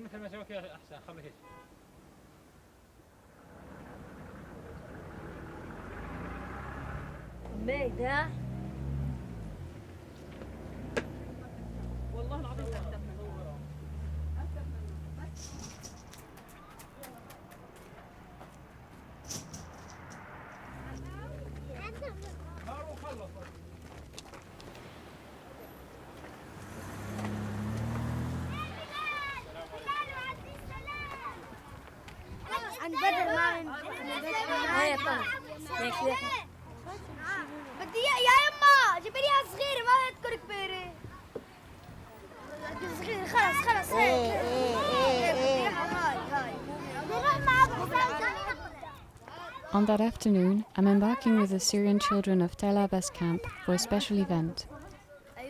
مثل ما سويت احسن خليك هيك. ميدا والله العظيم تحت عن بدر ما هي طبعا بدي يا يما جيبي لي صغيره ما تكون كبيره صغيره خلص هاي On that afternoon, I'm embarking with the Syrian children of Tel Abbas camp for a special event.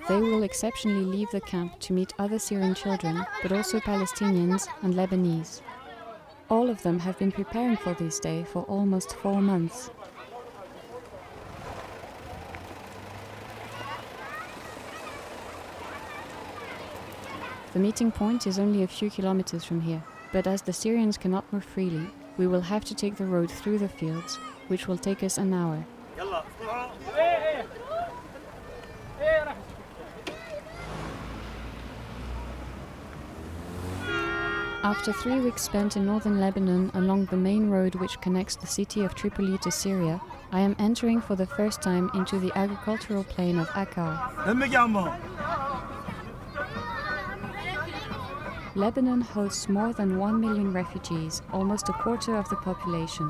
They will exceptionally leave the camp to meet other Syrian children, but also Palestinians and Lebanese. All of them have been preparing for this day for almost 4 months. The meeting point is only a few kilometers from here, but as the Syrians cannot move freely, we will have to take the road through the fields, which will take us an hour. After 3 weeks spent in northern Lebanon along the main road which connects the city of Tripoli to Syria, I am entering for the first time into the agricultural plain of Akkar. Lebanon hosts more than 1 million refugees, almost a quarter of the population.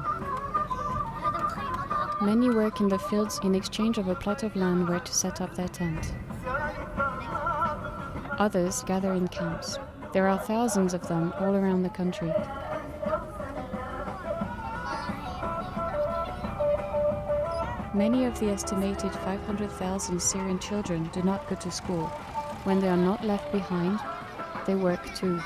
Many work in the fields in exchange of a plot of land where to set up their tent. Others gather in camps. There are thousands of them all around the country. Many of the estimated 500,000 Syrian children do not go to school. When they are not left behind, they work too.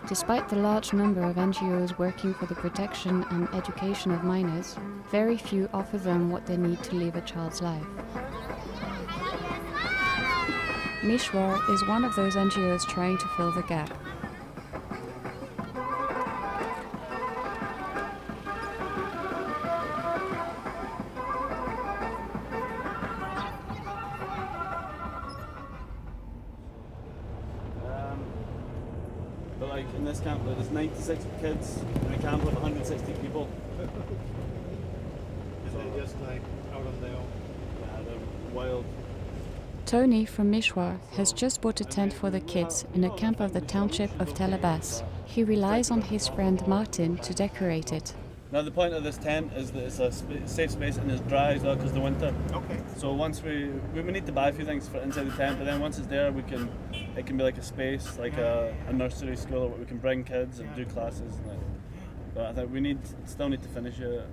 Despite the large number of NGOs working for the protection and education of minors, very few offer them what they need to live a child's life. Mishwar is one of those NGOs trying to fill the gap. But like in this camp, there's 96 kids in a camp of 160 people. Is it just like out on their own? Yeah, they're wild. Tony from Mishwar has just bought a tent for the kids in a camp of the township of Tel Abbas. He relies on his friend Martin to decorate it. Now the point of this tent is that it's a safe space and it's dry as well because of the winter. Okay. So once we need to buy a few things for inside the tent, but then once it's there, it can be like a space, like a nursery school where we can bring kids and do classes. And but I think we still need to finish it.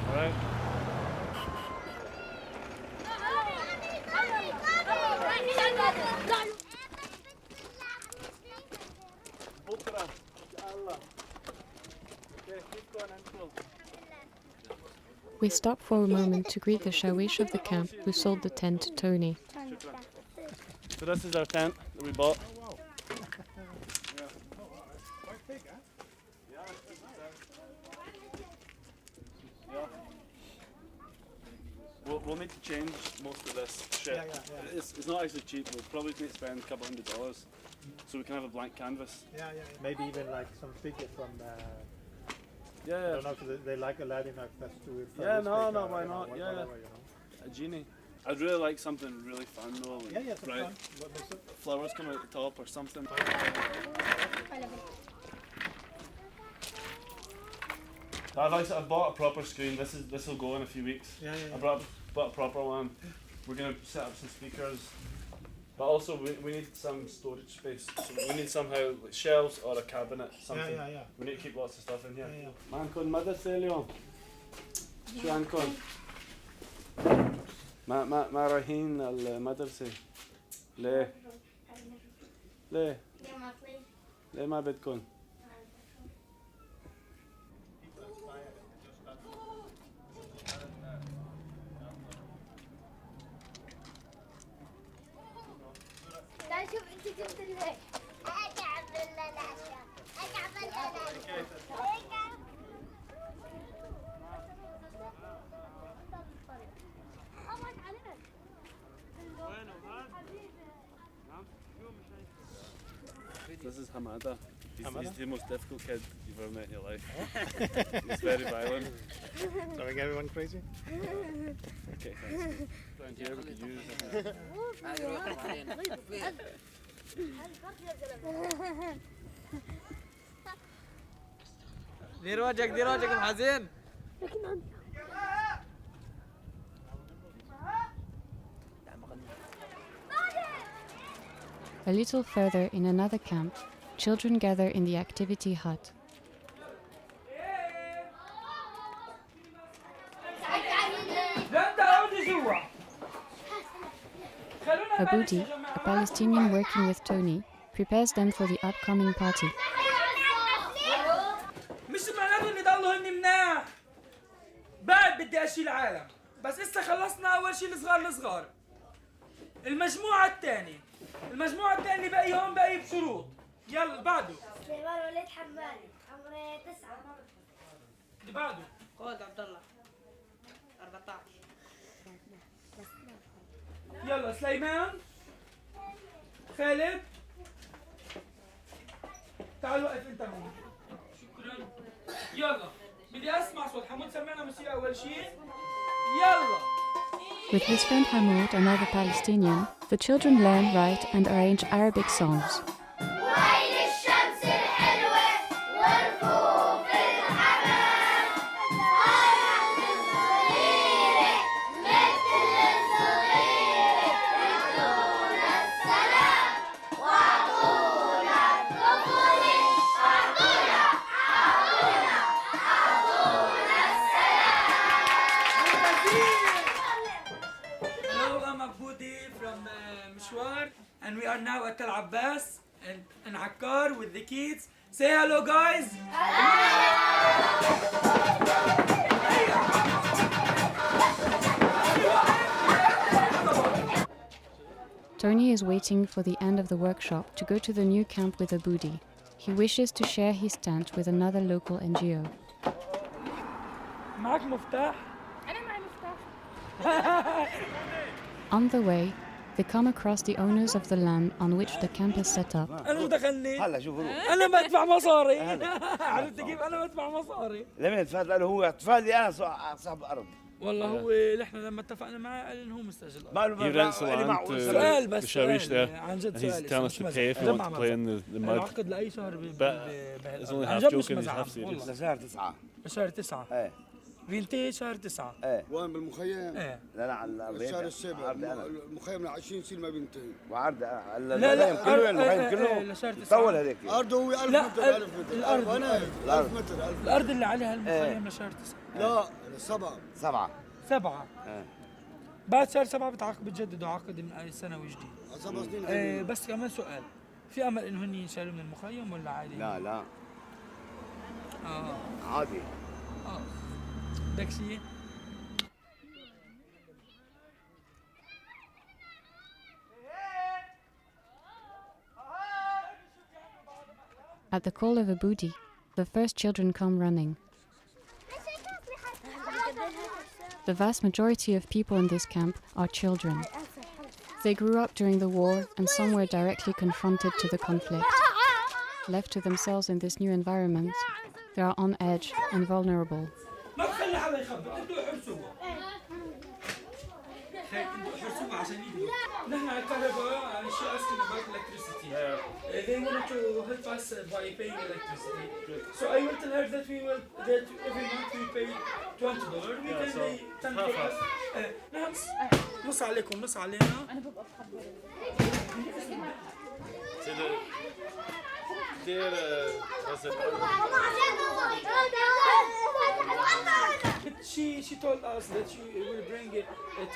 All right. We stop for a moment to greet the shawish of the camp who sold the tent to Tony. So this is our tent that we bought. We'll need to change most of this shit. Yeah. It's not actually cheap. We'll probably need to spend a couple $100 so we can have a blank canvas. Yeah. Maybe even like some figure from. I Yeah. don't know if they like Aladdin, like that's too. Yeah, no, why not? Yeah. Whatever, you know. A genie. I'd really like something really fun though. Like, Yeah, some right. fun. What makes it? Flowers come out the top or something. I've bought a proper screen. This will go in a few weeks. Yeah. I bought a proper one. We're gonna set up some speakers, but also we need some storage space. So we need somehow like shelves or a cabinet. Something. Yeah. We need to keep lots of stuff in here. Yeah. ما نكون مدرسة اليوم. شو عنكم؟ ما رايحين المدرسة. ليه؟ ليه ما بدكم؟ This is Hamada. He's the most difficult kid you've ever met in your life. He's very violent. Driving everyone crazy? Okay, thanks. Around here we could use دير وجهك بحزين. A little further in another camp, children gather in the activity hut. Aboudi, a Palestinian working with Tony, prepares them for the upcoming party. مش معناته ان يضلوا هن مناح. بعد بدي اشيل العالم، بس لسه خلصنا اول شيء الصغار. المجموعة الثانية باقي هون باقي بشروط. يلا بعده. سليمان وليد حمالي عمري 9. اللي بعده. خود عبد الله 14. يلا سليمان. خالد. تعال وقف انت هون. شكرا. يلا بدي اسمع صوت حمود، سمعنا موسيقى اول شيء. يلا. With his friend Hamoud, another Palestinian, the children learn, write and arrange Arabic songs. From Mishwar, and we are now at Abbas and Akkar with the kids. Say hello, guys. Tony is waiting for the end of the workshop to go to the new camp with Aboudi. He wishes to share his tent with another local NGO. معك مفتاح؟ أنا معي مفتاح. On the way, they come across the owners of the land on which the camp is set up. أنا دخلني. أنا بدفع مصاري. عرفت كيف أنا بدفع مصاري؟ لمن اتفق له هو اتفق لي أنا صاحب الأرض. والله هو نحن لما اتفقنا معه قال إنه هو مستأجر الأرض. He rents the land to سؤال بس Shawish there. عن جد And he's سؤال. telling us to pay if we want to play in the mud. العقد لأي شهر It's only عن half جد مش joking, he's مزعم half serious. والله. شهر 9. شهر 9. ايه بينتهي شهر 9. ايه وين بالمخيم؟ ايه. لا على الريب. الشهر السابع المخيم ل 20 سنين ما بينتهي. وعرض لا كله المخيم كله لشهر 9. طول هذيك. أرضه هو 1000 متر 1000 متر. الأرض أنا 1000 متر 1000. الأرض اللي عليها المخيم لشهر 9. لا 7. 7. بعد شهر 7 بتجددوا عقد من أي سنة وجديد. 7 سنين. بس كمان سؤال، في أمل إنه هن ينشالوا من المخيم ولا عادي؟ لا عادي. بدك شيء؟ At the call of Aboudi, the first children come running. The vast majority of people in this camp are children. They grew up during the war and some were directly confronted to the conflict. Left to themselves in this new environment, they are on edge and vulnerable. ما تخلي حدا يخبط، انتوا احرسوها. هيك انتوا احرسوها عشان يجوا. نحن على الكهرباء she asked about electricity. They wanted to help us by paying electricity. So I will tell her that every month we pay $20. We can pay 10 for us. نعم. نص عليكم نص علينا. أنا ببقى بخبر. She told us that she will bring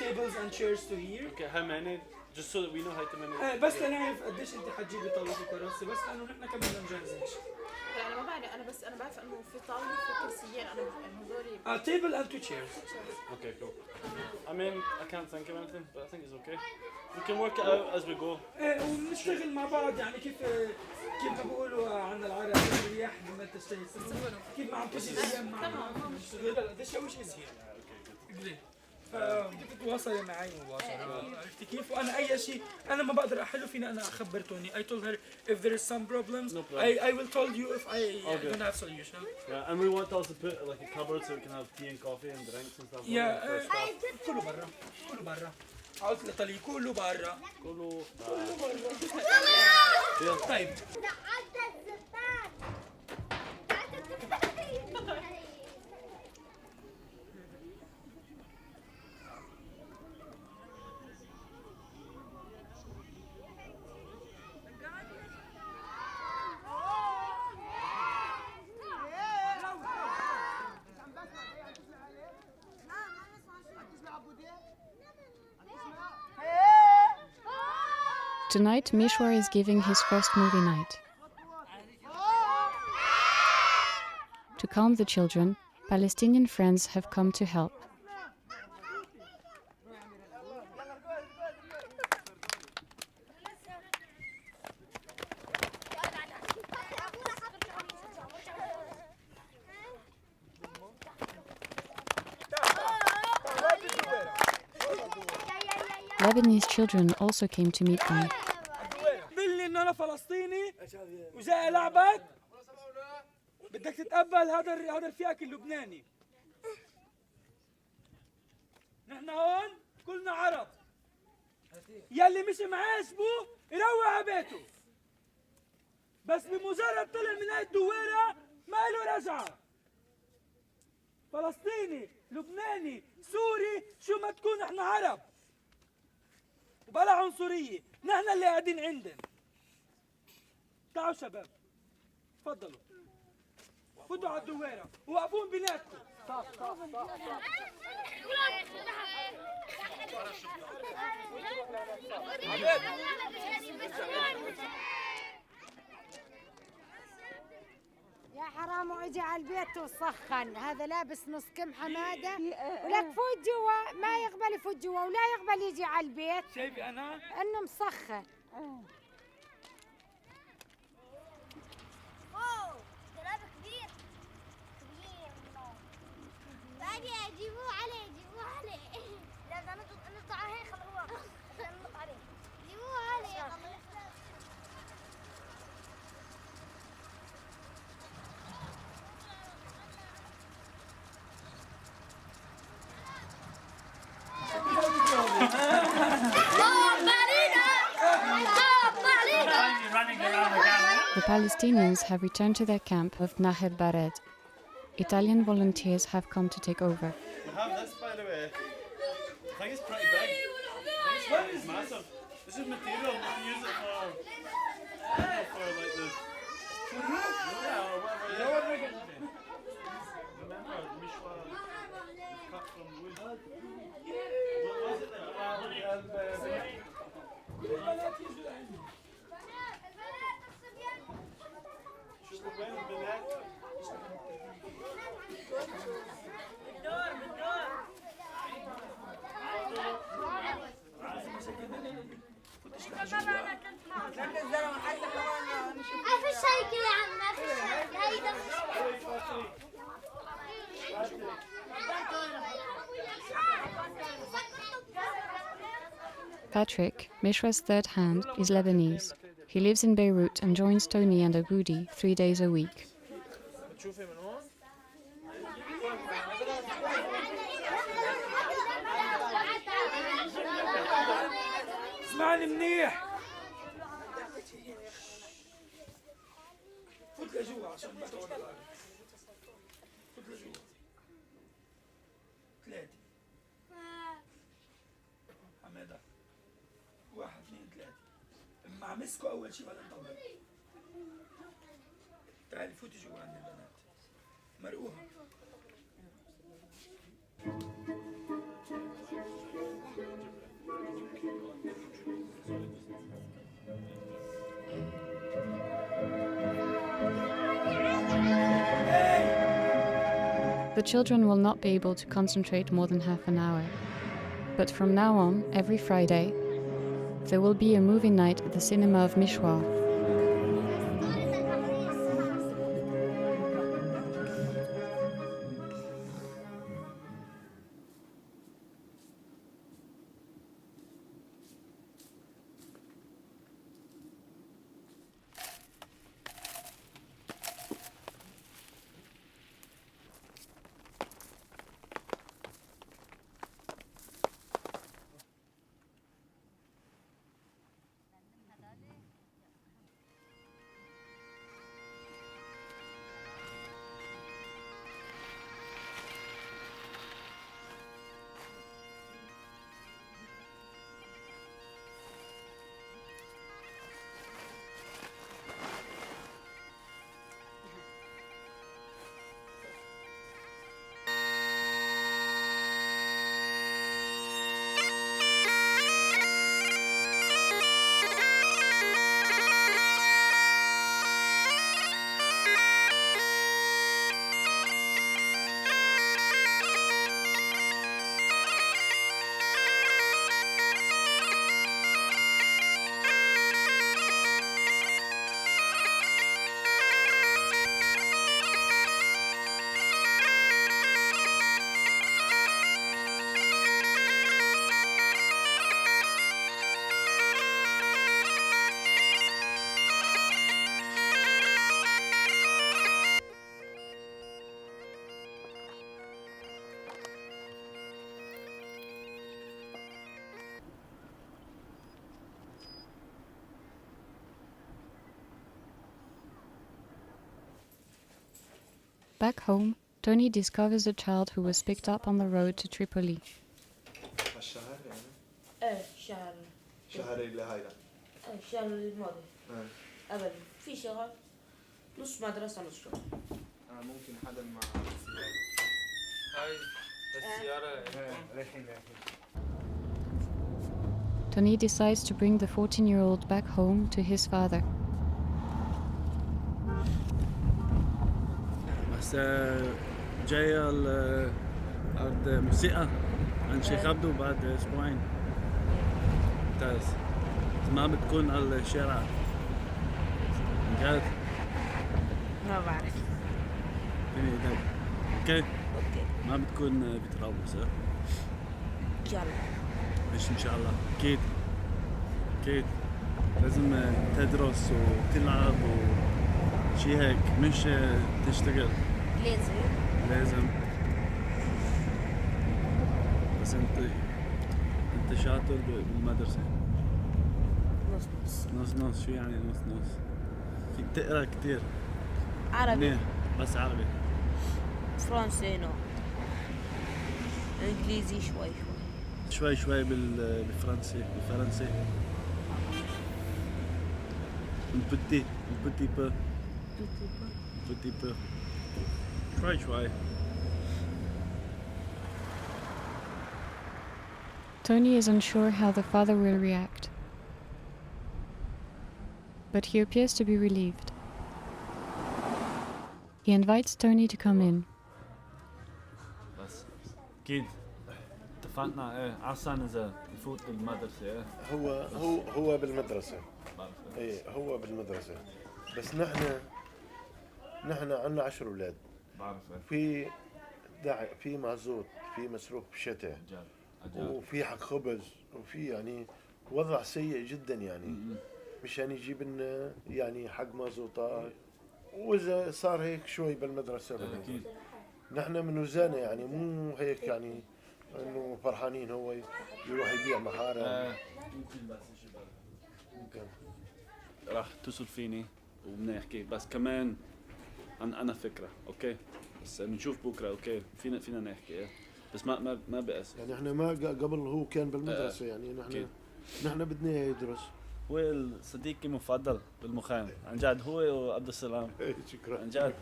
tables and chairs to here. Okay, how many? Just so that we know how to manage. بس لنعرف قديش انت حتجيبي طاولة وكراسي، بس لانه نحن كمان بدنا نجهزش. لا أنا ما بعرف، أنا بعرف إنه في طاولة وفي كرسيين، أنا هذولي. Table and 2 chairs. Okay, cool. I mean, I can't think of anything, but I think it's okay. We can work it out as we go. ونشتغل مع بعض يعني كيف ما بيقولوا عن العرب الرياح بما تشتهي السفن. كيف ما عم تجي الايام معنا نشتغل. This show is here. Great. تتواصلي معي مباشرة عرفتي كيف وأنا أي شيء أنا ما بقدر أحله فيني أنا أخبر توني. I told her if there is some problems No problem. I will tell you if I don't have solution. Yeah, and we want to also put like a cupboard so we can have tea and coffee and drinks and stuff. Yeah, for staff. كله برا كله برا. عاوز لطلي كله برا. كله طيب. Tonight, Mishwar is giving his first movie night. To calm the children, Palestinian friends have come to help. Lebanese children also came to meet them. بلني إن أنا فلسطيني وجاي ألعبك بدك تتقبل هذا الفئك اللبناني. نحن هون كلنا عرب. يلي مش معاشبه يروح على بيته. بس بمجرد طلع من هاي الدويرة ما له رجعة. فلسطيني، لبناني، سوري، شو ما تكون احنا عرب. وبلا عنصرية، نحن اللي قاعدين عندن. تعالوا شباب، تفضلوا. فوتوا على الدويرة، وقفون بيناتكم. يا حرام واجي على البيت وسخن، هذا لابس نص كم حماده ولك فوت جوا ما يقبل يفوت جوا ولا يقبل يجي على البيت. شايفي انا؟ انه مسخن. اوه دولاب كبير كبير. بعدي جيبوه عليه جيبوه عليه. لا نطلع هيك خلوه نطلع عليه. جيبوه عليه. The Palestinians have returned to their camp of Nahir Bared. Italian volunteers have come to take over. We have this, by the way. I think it's pretty big. It's massive. This is material. We can use it for like the. Yeah, or whatever. You know what we're going to do? Remember, Mishwar cut from wood. What was it there? وين البنات؟ ما في شيء كذا يا عم ما في شيء هيدا Patrick, Mishwa's third hand, is Lebanese. He lives in Beirut and joins Tony and Aboudi 3 days a week. اسمعني منيح. فوت لجوا عشان ما تقعد على الأرض. فوت لجوا. 3 حمادة 1 2 3 مع مسكوا أول شيء بعدين طلع. تعالي فوتي جوا عند البنات. مرقوها. The children will not be able to concentrate more than half an hour. But from now on, every Friday, there will be a movie night at the cinema of Mishwar. Back home, Tony discovers a child who was picked up on the road to Tripoli. الشهر يعني ايه الشهر شهر اللي هايدا الشهر الماضي ابدا في شغل نص مدرسة نص شغل ممكن حدا مع هاي السيارة رايحين Tony decides to bring the 14-year-old back home to his father. بس جاية الأرض موسيقى عند شيخ عبدو بعد أسبوعين. ممتاز. ما بتكون على الشارع. جد؟ ما بعرف. اوكي. ما بتكون بتراوح صح؟ ان شاء الله. مش ان شاء الله. اكيد. اكيد. لازم تدرس وتلعب وشي هيك مش تشتغل. لازم. بس انت شاطر بالمدرسة. نص شو يعني نص فيك تقرا كتير عربي بس عربي فرنسي نو انجليزي شوي بالفرنسي البتي بو شوي Tony is unsure how the father will react, but he appears to be relieved. He invites Tony to come in. بس أكيد اتفقنا إيه عشان إذا يفوت بالمدرسة إيه هو بالمدرسة إيه هو بالمدرسة بس نحن عنا 10 أولاد بعرف في في مازوت في مصروف بشتاء وفي حق خبز وفي يعني وضع سيء جدا يعني مش يعني يجيب لنا يعني حق مازوطة وإذا صار هيك شوي بالمدرسة أكيد نحن من وزانة يعني مو هيك يعني إنه فرحانين هو يروح يبيع محارم ممكن بس ممكن راح تتصل فيني وبدنا نحكي بس كمان أنا فكرة أوكي بس بنشوف بكرة أوكي فينا نحكي إيه بس ما بأس يعني إحنا ما قبل هو كان بالمدرسة يعني نحن بدنا يدرس هو صديقي المفضل بالمخيم عن جد هو وعبد السلام شكرا عن جد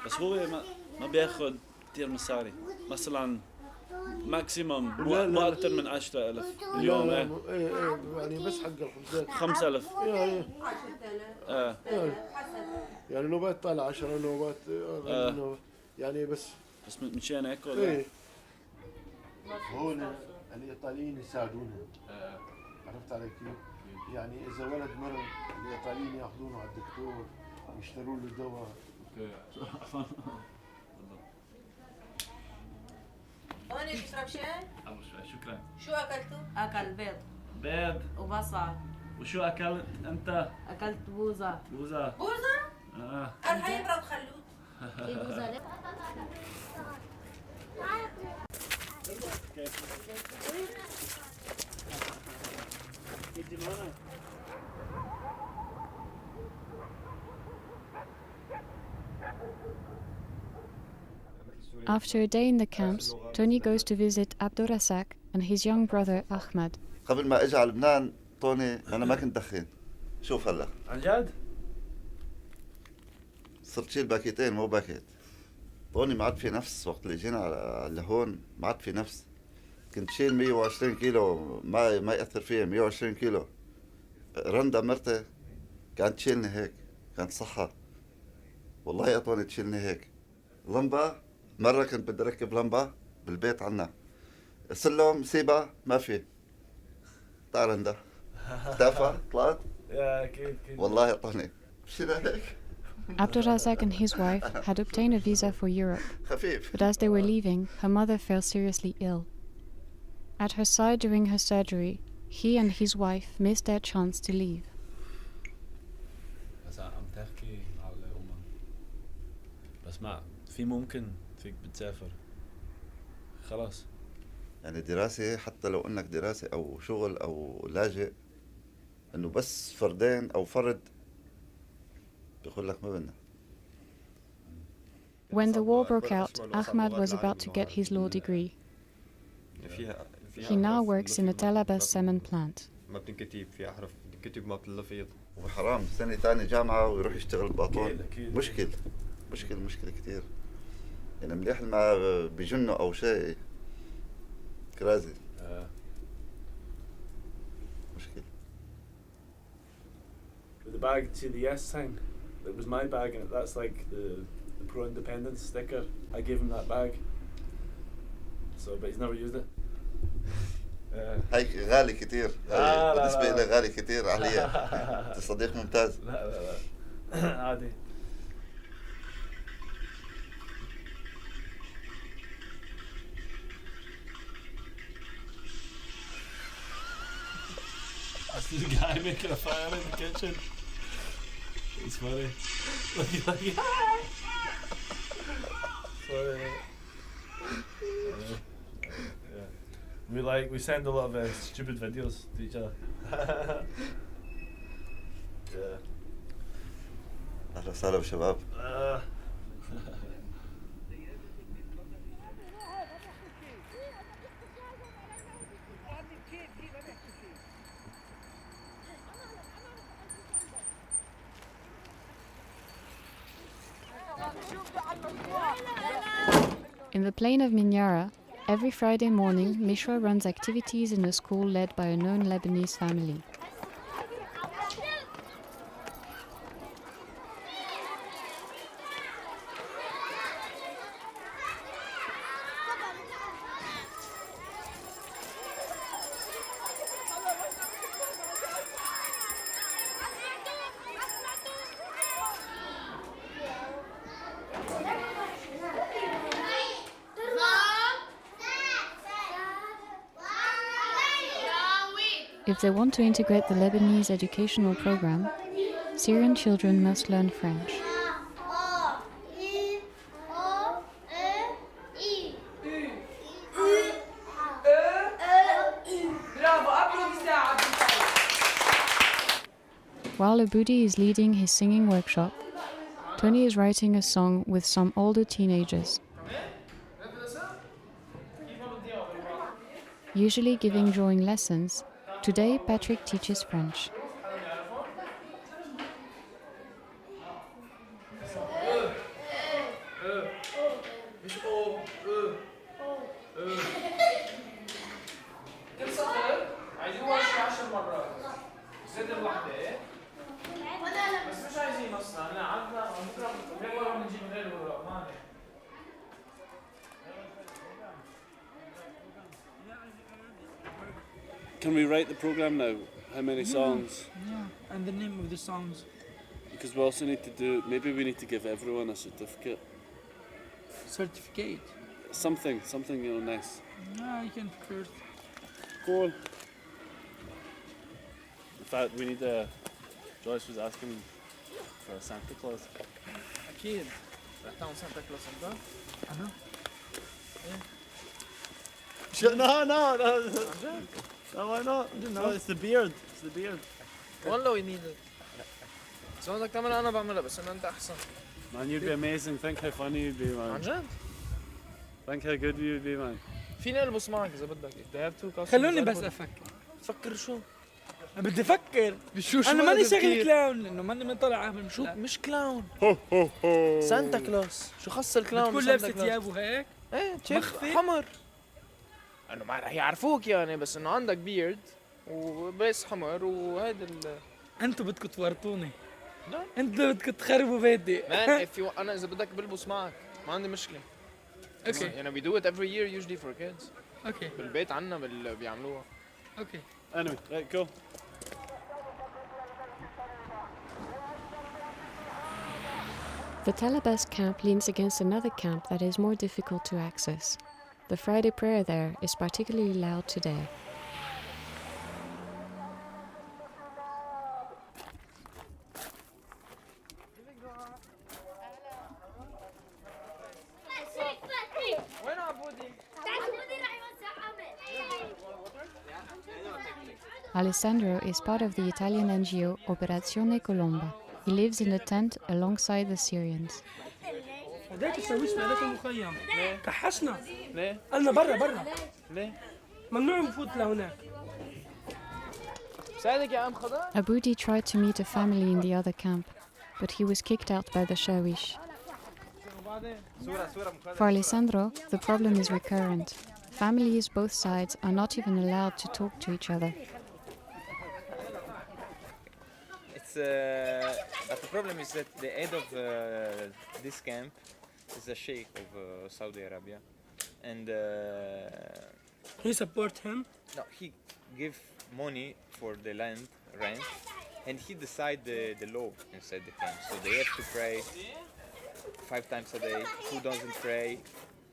بس هو ما بياخد كتير مصاري مثلا ماكسيموم مو أكتر من 10,000 اليوم ايه يعني بس حق الخبزات 5,000 يعني نوبات طالع 10 نوبات يعني بس مشان هيك ولا ايه هون الإيطاليين يساعدونا عرفت علي كيف؟ يعني إذا ولد مرض الإيطاليين ياخذونه على الدكتور يشتروا له دواء. هون تشرب شاي؟ أول شوي شكرا. شو أكلتوا؟ أكل بيض وبصل. وشو أكلت أنت؟ أكلت بوزة. بوزة؟ الحين برد خلوت. في بوزة After a day in the camps, Tony goes to visit Abdurrazak and his young brother Ahmed. قبل ما اجي على لبنان طوني انا ما كنت دخن. شوف هلا عن جد؟ صرت شيل باكيتين مو باكيت. طوني ما عاد في نفس وقت اللي جينا على هون ما عاد في نفس. كنت شيل 120 كيلو ما يأثر فيها 120 كيلو. رندا مرتي كانت تشيلني هيك كانت صحة. والله يا طوني تشيلني هيك. لمبة مرة كنت بدي أركب لمبة بالبيت عنا. السلم سيبها ما في. تعال رندا. اختفى طلعت. يا أكيد. والله يا طوني مشينا هيك. Abdurrazak and his wife had obtained a visa for Europe, but as they were leaving, her mother fell seriously ill. At her side during her surgery, he and his wife missed their chance to leave. بس عم تحكي على الأمم بس ما في ممكن فيك بتسافر خلاص يعني دراسة حتى لو انك دراسة او شغل او لاجئ إنه بس فردين أو فرد بيقول لك ما بدنا. When the war broke out, Ahmad was about to get his law degree. He now works in a Talabas cement plant. ما بتنكتب في أحرف بتنكتب ما بتلفظ. وحرام سنة تانية جامعة ويروح يشتغل بأطول. مشكلة كتير. يعني مليح ما بيجنوا أو شيء كرازي. مشكلة. The bag, see the yes sign? It was my bag, and that's like the pro-independence sticker. I gave him that bag. So, but he's never used it. هاي غالي كتير. لا بالنسبة لي غالي كتير عليا. أنت صديق ممتاز. لا عادي. This guy making a fire in the kitchen. It's funny. Look. Sorry. We send a lot of stupid videos to each other. Yeah. أهلا وسهلا بالشباب. In the plain of Minyara, every Friday morning, Mishwar runs activities in a school led by a known Lebanese family. If they want to integrate the Lebanese educational program, Syrian children must learn French. While Aboudi is leading his singing workshop, Tony is writing a song with some older teenagers, usually giving drawing lessons. Today, Patrick teaches French. Can we write the program now? How many songs? Yeah, and the name of the songs. Because we also need to do, maybe we need to give everyone a certificate. Certificate? Something, nice. Yeah, you can first. Cool. In fact, we need Joyce was asking for a Santa Claus. أكيد. رح تعمل Santa Claus أنت؟ أنا؟ No, why not? No, it's the beard. والله we need it. بس بدك تعملها أنا بعملها بس إنه أنت أحسن. Man, you'd be amazing. Think how funny you'd be, man. عن جد؟ Think how good you'd be, man. فيني ألبس معك إذا بدك. If they have two costumes. خلوني بس أفكر. تفكر شو؟ بدي أفكر. بشو أنا ماني شغل كلاون لأنه ماني مطلع أعمل شو مش كلاون. سانتا كلاus. شو خص الكلاون؟ بتكون لابسة ثياب وهيك؟ إيه شيخ حمر. انه ما رح يعرفوك يعني بس انه عندك بيرد وبس حمر وهذا انتوا بدكم تورطوني. لا انتوا بدكم تخربوا بيتي. مان انا اذا بدك بلبس معك ما عندي مشكله. اوكي. يعني we do it every year usually for kids. اوكي. بالبيت عنا بيعملوها. اوكي. Anyway, right, go. The Talabas camp leans against another camp that is more difficult to access. The Friday prayer there is particularly loud today. وين عبودي؟ عبودي راح يوزع عمل. Alessandro is part of the Italian NGO Operazione Colomba. He lives in a tent alongside the Syrians. هذاك الشاويش في هذاك المخيم كحشنا ليه؟ قالنا برا ليه؟ ممنوع نفوت لهناك. Aboudi tried to meet a family in the other camp, but he was kicked out by the shawish. For Alessandro, the problem is recurrent. Families both sides are not even allowed to talk to each other. But the problem is that the head of this camp is the sheikh of Saudi Arabia, and he support him? No, he give money for the land rent, and he decide the law inside the camp. So they have to pray 5 times a day. Who doesn't pray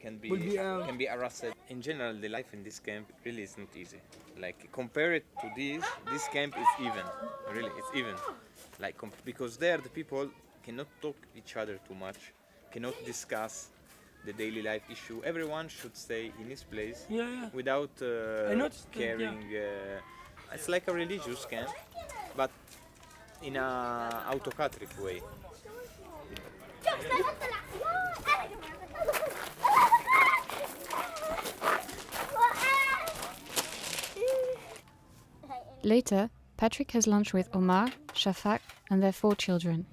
can be arrested. In general, the life in this camp really is not easy. Like compare it to this camp is even. Really, it's even. Like because there the people cannot talk each other too much, cannot discuss the daily life issue. Everyone should stay in his place without caring. It's like a religious camp, but in a autocratic way. Later, Patrick has lunch with Omar, Shafak, and their 4 children.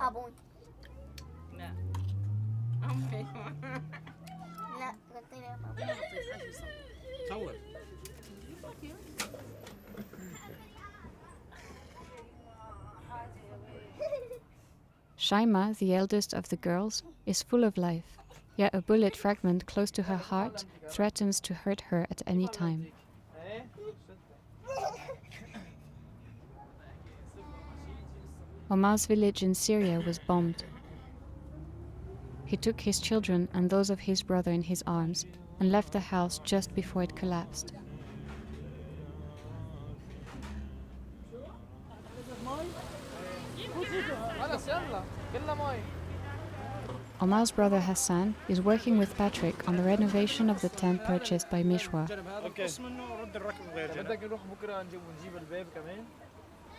أبوي لا أمي لا صور Shaima, the eldest of the girls, is full of life, yet a bullet fragment close to her heart threatens to hurt her at any time. Omar's village in Syria was bombed. He took his children and those of his brother in his arms and left the house just before it collapsed. Omar's brother Hassan is working with Patrick on the renovation of the tent purchased by Mishwar.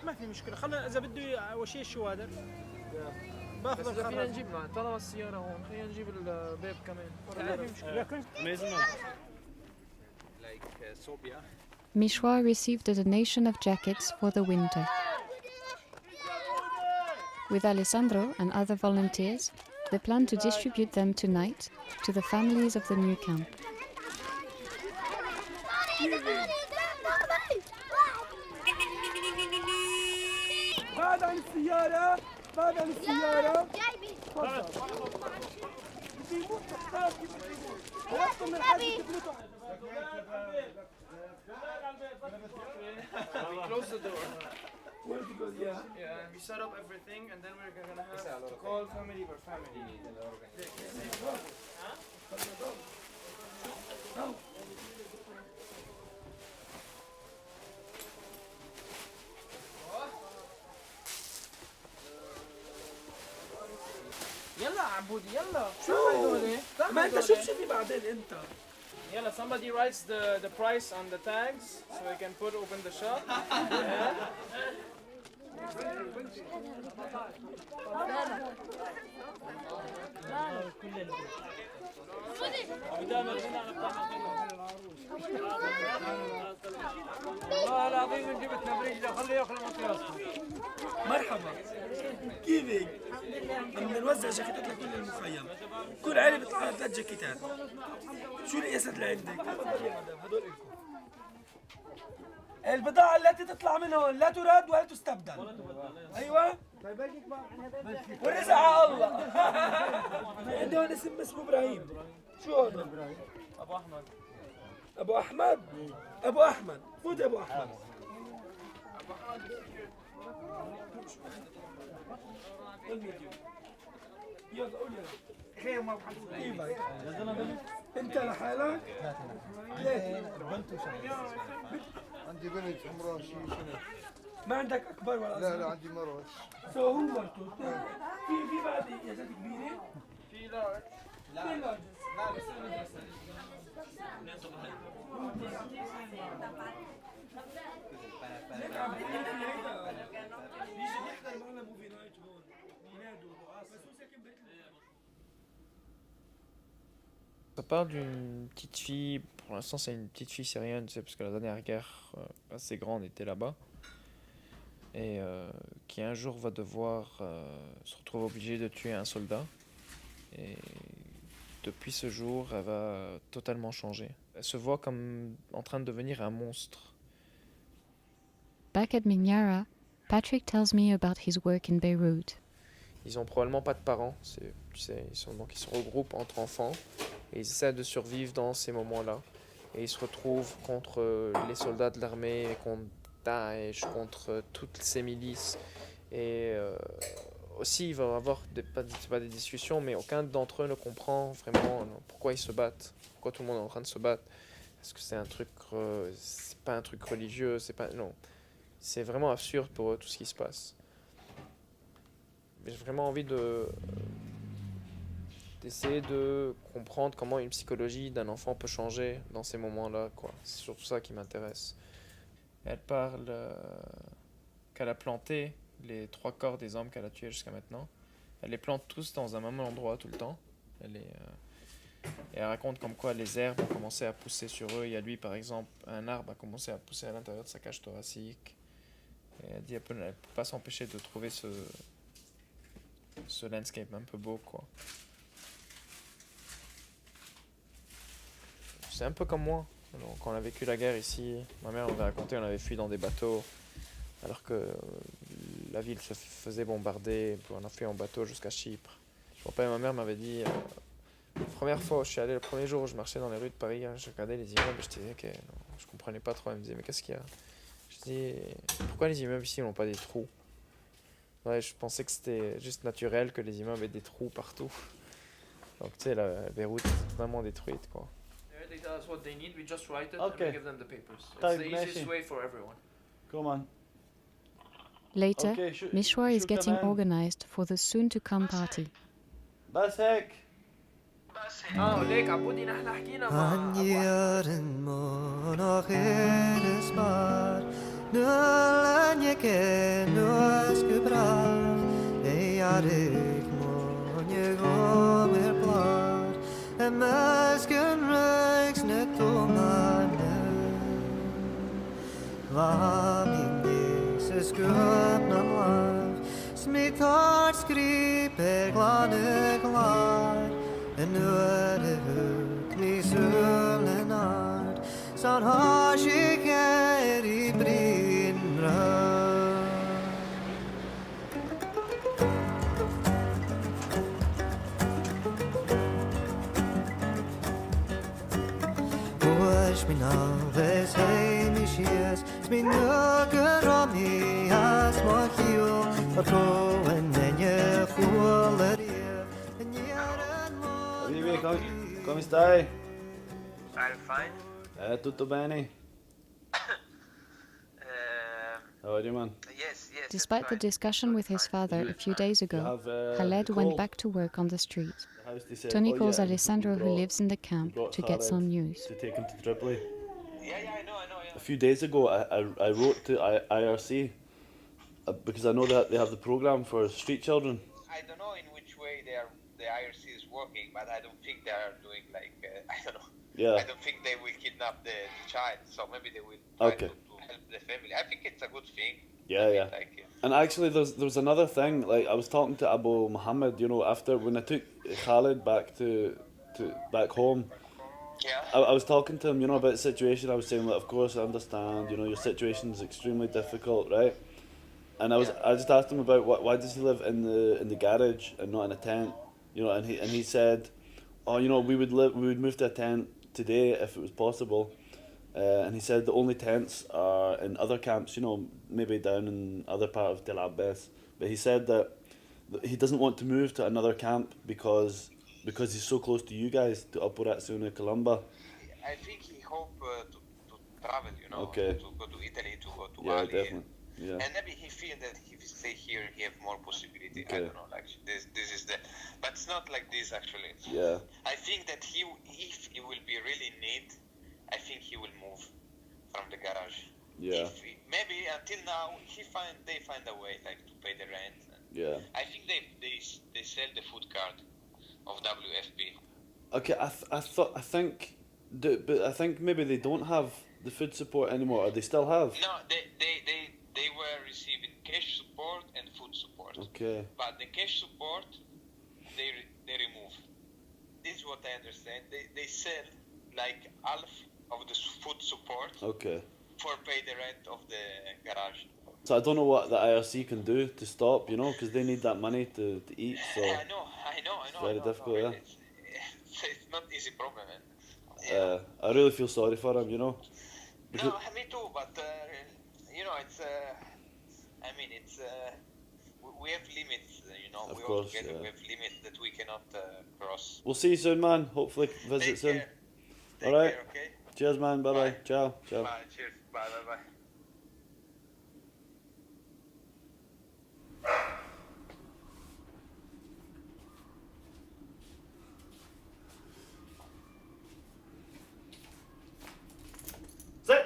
ما في مشكلة خلينا إذا بده أول شيء الشوادر باخذ الخرز فينا نجيب طالما السيارة هون خلينا نجيب الباب كمان ما في مشكلة Mishwar received a donation of jackets for the winter. With Alessandro and other volunteers, they plan to distribute them tonight to the families of the new camp. بعد عن السيارة Close the door. Where to go? Yeah. We set up everything and then we're gonna have to call family per family. يلا عبودي يلا شو هدول؟ ما انت شوف شو في بعدين انت يلا somebody writes the price on the tags so we can open the shop. والله العظيم جبت برجله خليه ياكل مطياسته. مرحبا كيفك؟ بدنا نوزع جاكيتات لكل المخيم. كل عائلة بتطلع 3 جاكيتات. شو القياسات اللي عندك؟ هدول لكم. البضاعة التي تطلع من هون لا ترد ولا تستبدل. ايوه؟ والرزق على الله. عندي هون اسم اسمه ابراهيم. شو هذا؟ ابو احمد. ابو احمد؟ ابو احمد، فوت ابو احمد. يلا قول انت لحالك؟ عندي بنت عمرها شي سنة. ما عندك اكبر ولا اصغر؟ لا عندي مرة. سو هو مرته. في بعد اجازات كبيرة؟ في لارج. لا بس المدرسة. Ça parle d'une petite fille, pour l'instant c'est une petite fille syrienne, tu sais, parce que la dernière guerre assez grande était là-bas. Et qui un jour va devoir se retrouver obligée de tuer un soldat. Et depuis ce jour, elle va totalement changer. Elle se voit comme en train de devenir un monstre. Back at Minyara, Patrick tells me about his work in Beirut. Ils ont probablement pas de parents, tu sais, ils se regroupent entre enfants et ils essaient de survivre dans ces moments-là. Et ils se retrouvent contre les soldats de l'armée, contre Daesh, contre toutes ces milices. Et aussi, il va y avoir pas des discussions, mais aucun d'entre eux ne comprend vraiment pourquoi ils se battent, pourquoi tout le monde est en train de se battre. Est-ce que c'est un truc, c'est pas un truc religieux, non. C'est vraiment absurde pour eux tout ce qui se passe. J'ai vraiment envie d'essayer de comprendre comment une psychologie d'un enfant peut changer dans ces moments-là, quoi. C'est surtout ça qui m'intéresse. Elle parle qu'elle a planté les 3 corps des hommes qu'elle a tués jusqu'à maintenant. Elle les plante tous dans un même endroit tout le temps. Et elle raconte comme quoi les herbes ont commencé à pousser sur eux. Il y a lui, par exemple, un arbre a commencé à pousser à l'intérieur de sa cage thoracique. Et elle dit qu'elle ne peut pas s'empêcher de trouver ce landscape un peu beau, quoi. C'est un peu comme moi. Alors, quand on a vécu la guerre ici, ma mère m'avait raconté qu'on avait fui dans des bateaux alors que la ville se faisait bombarder. On a fui en bateau jusqu'à Chypre. Mon père et ma mère m'avaient dit, la première fois où je suis allé, le premier jour où je marchais dans les rues de Paris, je regardais les immeubles et je disais que je comprenais pas trop. Elle me disait, mais qu'est-ce qu'il y a? Je dis, pourquoi les immeubles ici n'ont pas des trous? Ouais, je pensais que c'était juste naturel que les immeubles aient des trous partout. Donc tu sais, la Beyrouth est vraiment détruite, quoi. They tell us what they need, we just write it and we give them the papers. It's the easiest way for everyone. Come on. Later, Okay, Mishwar is come getting in. organized for the soon-to-come party. بس هيك. وليك عبودي نحن حكينا مع Smittar skriper glade klar. En ørehuk mi sølenart. Sånn har skikker i brinrød. Oesh min alves hei mi shies. Min nøkker og mi has makio. For troen en je fuller i. Come stai? I'm fine. Tutto bene? How are you, man? Yes. Despite the discussion with his father a few days ago, Khaled went back to work on the street. Tony calls Alexandre, who lives in the camp, to get some news. To take him to Tripoli. Yeah, I know. A few days ago, I wrote to IRC because I know that they have the program for street children. I don't know in which way the IRC is working, but I don't think they are doing like I don't know. Yeah. I don't think they will kidnap the child, so maybe they will try Okay. to help the family. I think it's a good thing. Yeah. And actually, there's another thing. Like I was talking to Abu Muhammad, after when I took Khaled back to back home. Yeah. I was talking to him, about the situation. I was saying, of course, I understand. Your situation is extremely difficult, right? And I just asked him about why does he live in the garage and not in a tent, and he said, we would move to a tent today if it was possible. And he said the only tents are in other camps, you know, maybe down in other part of Tel Abyad. But he said that he doesn't want to move to another camp because he's so close to you guys, to Apurat Suna Columba. I think he hope to travel, you know, Okay. to go to Italy, to go to Yeah, Ali. definitely. Yeah. And maybe he feel that if he stay here, he have more possibility. I Okay. don't know, like this is the, but it's not like this actually. Yeah. I think that if he will be really in need, I think he will move from the garage. Yeah. Maybe until now they find a way like to pay the rent. Yeah. I think they sell the food card of WFP. Okay, I think maybe they don't have the food support anymore, or they still have. No, they were receiving cash support and food support. Okay. But the cash support they remove. This is what I understand. They sell like half of the food support. Okay. For pay the rent of the garage. So I don't know what the IRC can do to stop, you know, because they need that money to eat. So I know. it's very difficult, yeah. It's not easy problem, man. I really feel sorry for him, you know. No, me too. But you know, it's. I mean, it's. We have limits, you know. Of We course, all together yeah. we have limits that we cannot cross. We'll see you soon, man. Hopefully visit soon. All right. Care, okay? Cheers, man. Bye. Ciao. Ciao. Bye. Cheers. Bye. Sit.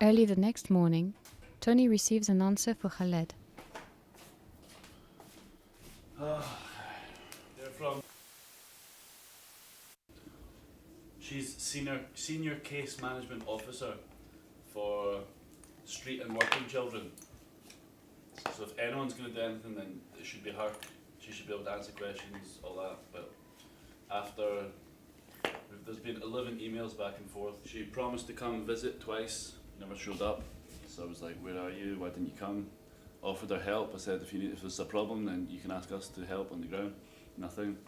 Early the next morning, Tony receives an answer for Khaled. They're from. She's senior case management officer for street and working children. So if anyone's going to do anything, then it should be her. She should be able to answer questions, all that. But after there's been 11 emails back and forth. She promised to come visit twice, never showed up. So I was like, "Where are you? Why didn't you come?" Offered her help. I said, if there's a problem, then you can ask us to help on the ground. Nothing.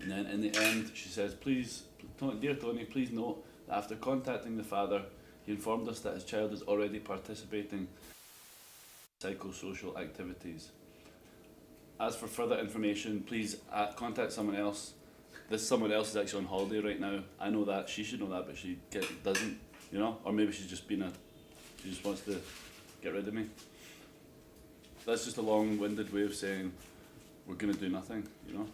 And then in the end, she says, "Dear Tony, please note that after contacting the father, he informed us that his child is already participating in psychosocial activities. As for further information, please contact someone else. This someone else is actually on holiday right now. I know that, she should know that, but she doesn't, you know? Or maybe she's just she just wants to get rid of me." That's just a long-winded way of saying we're going to do nothing, you know?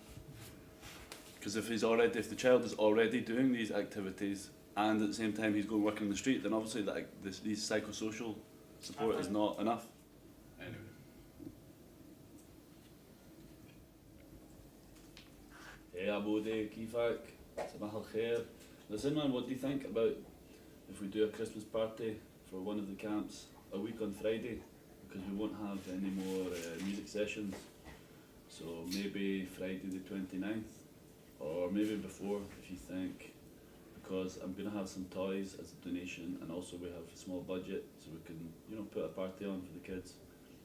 Because if the child is already doing these activities and at the same time he's going working in the street, then obviously these psychosocial support is not enough. Anyway. Hey Abode, Kifak, Sabah al Khair. Listen man, what do you think about if we do a Christmas party for one of the camps a week on Friday? Because we won't have any more music sessions. So maybe Friday the 29th, or maybe before if you think, because I'm going to have some toys as a donation, and also we have a small budget so we can, you know, put a party on for the kids.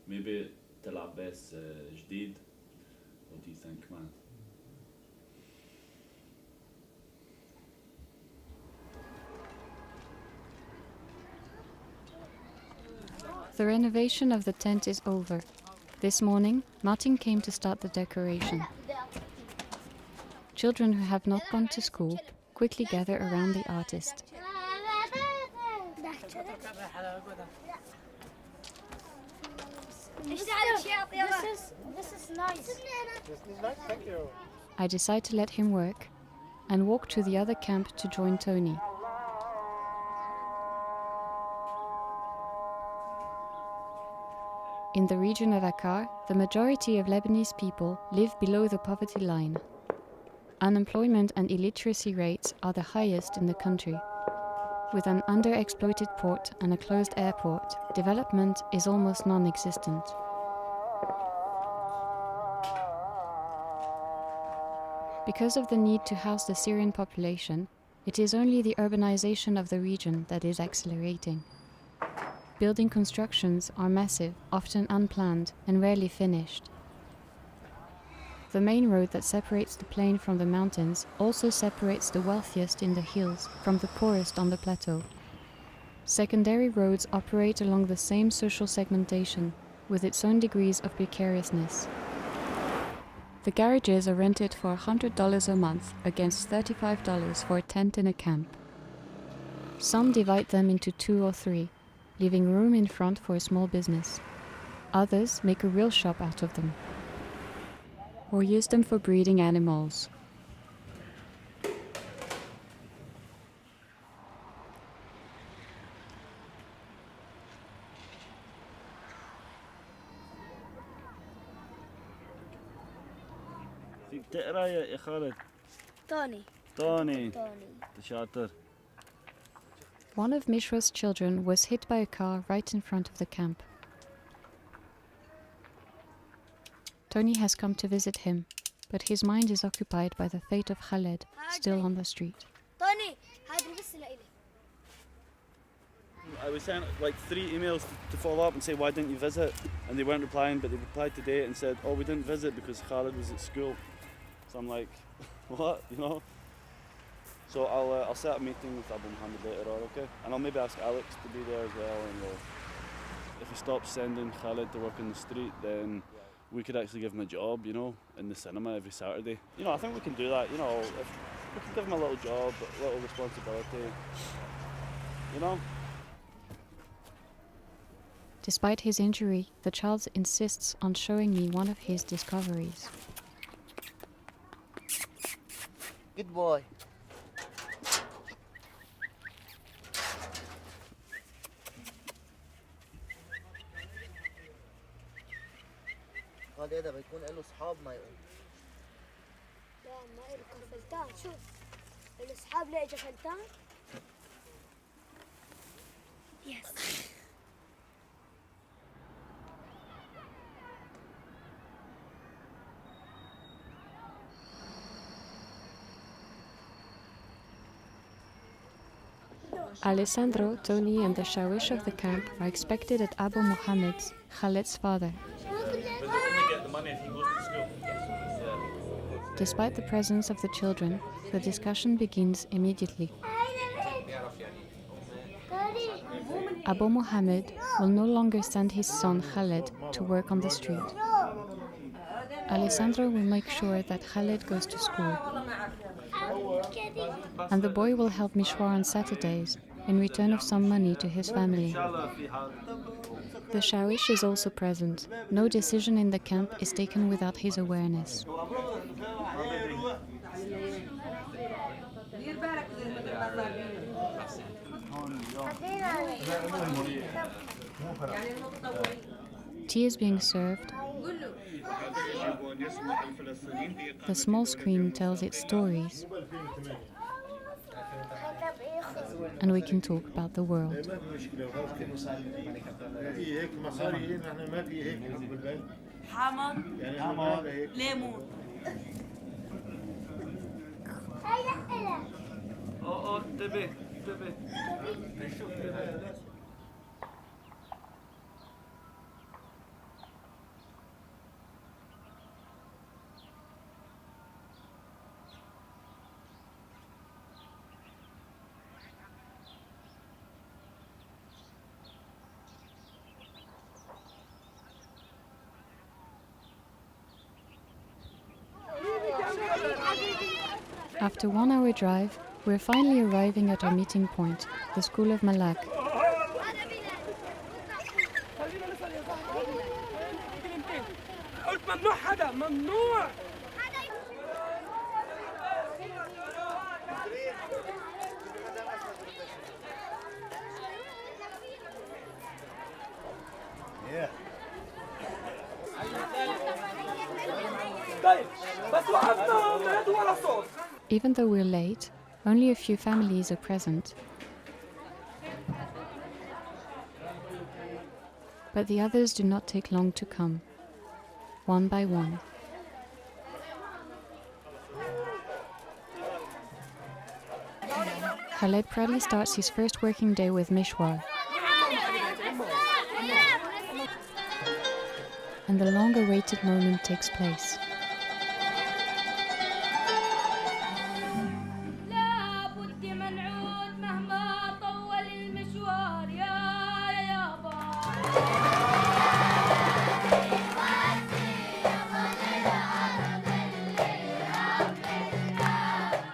Maybe تلعب بس جديد. What do you think, man? The renovation of the tent is over. This morning, Martin came to start the decoration. Children who have not gone to school quickly gather around the artist. This is nice. This is nice, thank you. I decide to let him work and walk to the other camp to join Tony. In the region of Akkar, the majority of Lebanese people live below the poverty line. Unemployment and illiteracy rates are the highest in the country. With an underexploited port and a closed airport, development is almost non-existent. Because of the need to house the Syrian population, It is only the urbanization of the region that is accelerating. Building constructions are massive, often unplanned, and rarely finished. The main road that separates the plain from the mountains also separates the wealthiest in the hills from the poorest on the plateau. Secondary roads operate along the same social segmentation, with its own degrees of precariousness. The garages are rented for $100 a month against $35 for a tent in a camp. Some divide them into 2 or 3, leaving room in front for a small business. Others make a real shop out of them, or use them for breeding animals. فيك تقرا يا خالد؟ طوني شاطر. One of Mishwar's children was hit by a car right in front of the camp. Tony has come to visit him, but his mind is occupied by the fate of Khaled, still on the street. I was sent like 3 emails to follow up and say why didn't you visit, and they weren't replying, but they replied today and said, oh, we didn't visit because Khaled was at school. So I'm like, what, you know? So I'll set up a meeting with Abu Muhammad later on, okay? And I'll maybe ask Alex to be there as well, and if he stops sending Khaled to work in the street, then we could actually give him a job, you know, in the cinema every Saturday. You know, I think we can do that, you know, if we can give him a little job, a little responsibility, you know? Despite his injury, the child insists on showing me one of his discoveries. Good boy. هذا بيكون له اصحاب ما يقول. لا ما له كفلتان شوف الاصحاب له كفلتان. يس. Alessandro, Tony and the shawish of the camp are expected at Abu Muhammad's, Khaled's father. Despite the presence of the children, the discussion begins immediately. Abu Muhammad will no longer send his son Khaled to work on the street. Alessandro will make sure that Khaled goes to school. And the boy will help Mishwar on Saturdays in return of some money to his family. The shawish is also present. No decision in the camp is taken without his awareness. Tea is being served. The small screen tells its stories, and we can talk about the world. After 1 hour drive, we're finally arriving at our meeting point, the school of Malak. Even though we're late, only a few families are present. But the others do not take long to come, one by one. Khaled proudly starts his first working day with Mishwar. And the long-awaited moment takes place.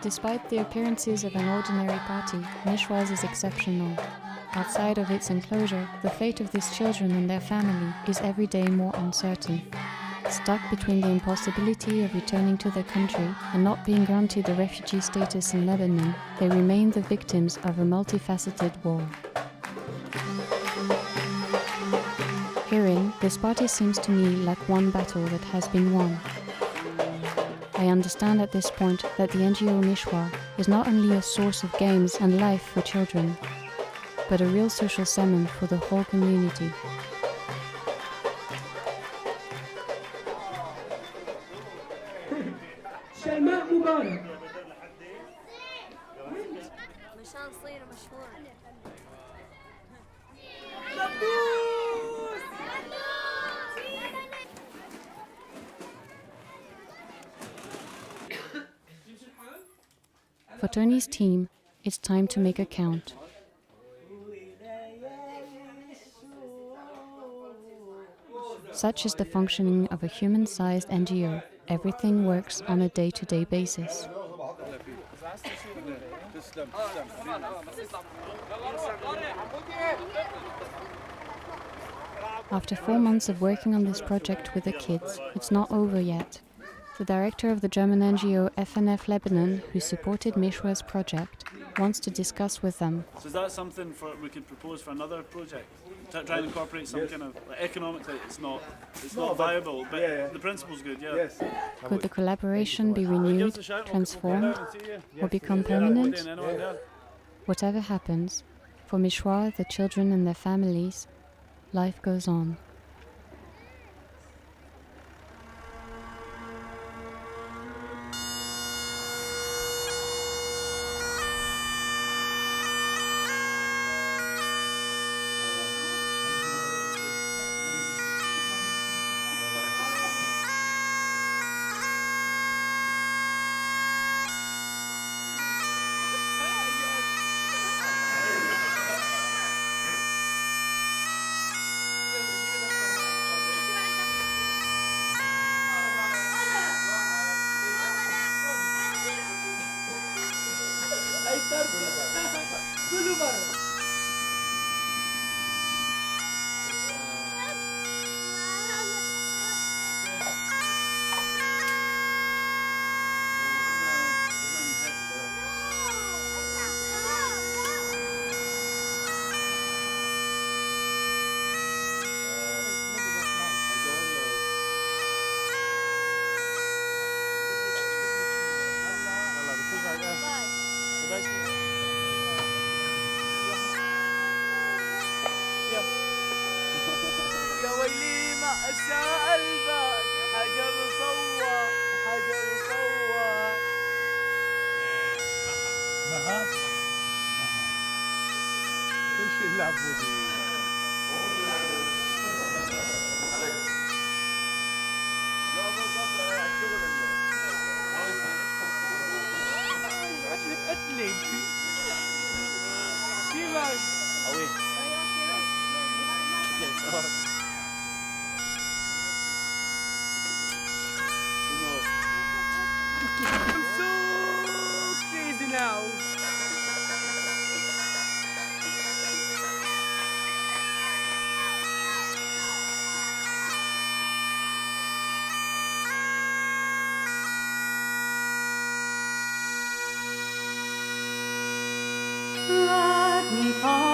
Despite the appearances of an ordinary party, Mishwar's is exceptional. Outside of its enclosure, the fate of these children and their family is every day more uncertain. Stuck between the impossibility of returning to their country and not being granted a refugee status in Lebanon, they remain the victims of a multifaceted war. Herein, this party seems to me like one battle that has been won. I understand at this point that the NGO Mishwar is not only a source of games and life for children, but a real social cement for the whole community. For Tony's team, it's time to make a count. Such is the functioning of a human-sized NGO. Everything works on a day-to-day basis. After 4 months of working on this project with the kids, it's not over yet. The director of the German NGO FNF Lebanon, who supported Mishwar's project, wants to discuss with them. So is that something we could propose for another project? Try and incorporate some kind of economically, it's not viable, but the principle's good. Yeah. Yes. Could the collaboration be renewed, transformed, or become permanent? Whatever happens, for Mishwar, the children and their families, life goes on. I'm so crazy now. Let me fall.